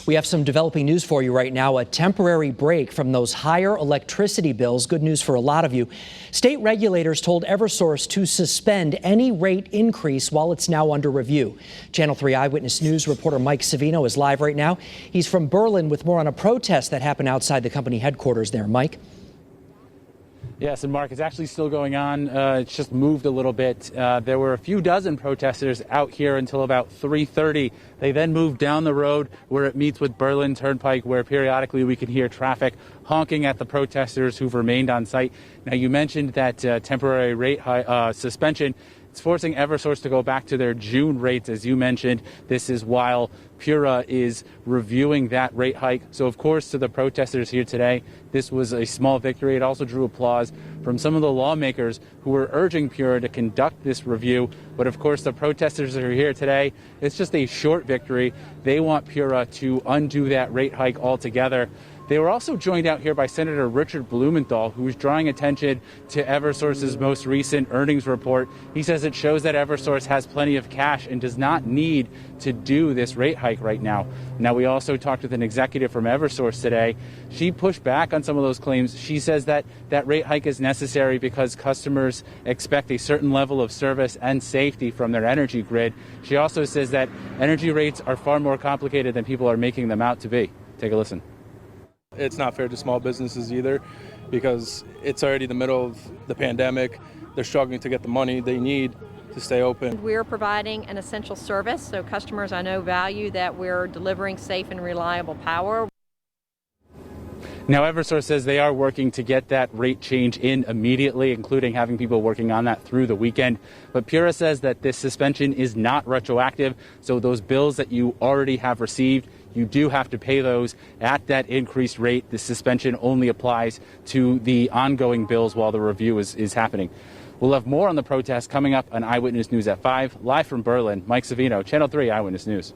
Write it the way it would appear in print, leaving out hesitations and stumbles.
We have some developing news for you right now. A temporary break from those higher electricity bills. Good news for a lot of you. State regulators told Eversource to suspend any rate increase while it's now under review. Channel 3 Eyewitness News reporter Mike Savino is live right now. He's from Berlin with more on a protest that happened outside the company headquarters there. Mike? Yes, and Mark, it's actually still going on. It's just moved a little bit. There were a few dozen protesters out here until about 3:30. They then moved down the road where it meets with Berlin Turnpike, where periodically we can hear traffic honking at the protesters who've remained on site. Now, you mentioned that temporary rate suspension. It's forcing Eversource to go back to their June rates, as you mentioned. This is while PURA is reviewing that rate hike. So, of course, to the protesters here today, this was a small victory. It also drew applause from some of the lawmakers who were urging PURA to conduct this review. But, of course, the protesters that are here today, it's just a short victory. They want PURA to undo that rate hike altogether. They were also joined out here by Senator Richard Blumenthal, who is drawing attention to Eversource's most recent earnings report. He says it shows that Eversource has plenty of cash and does not need to do this rate hike right now. Now, we also talked with an executive from Eversource today. She pushed back on some of those claims. She says that that rate hike is necessary because customers expect a certain level of service and safety from their energy grid. She also says that energy rates are far more complicated than people are making them out to be. Take a listen. It's not fair to small businesses either, because it's already the middle of the pandemic. They're struggling to get the money they need to stay open. We're providing an essential service, so customers, I know, value that we're delivering safe and reliable power. Now, Eversource says they are working to get that rate change in immediately, including having people working on that through the weekend. But PURA says that this suspension is not retroactive, so those bills that you already have received, you do have to pay those at that increased rate. The suspension only applies to the ongoing bills while the review is happening. We'll have more on the protest coming up on Eyewitness News at 5. Live from Berlin, Mike Savino, Channel 3 Eyewitness News.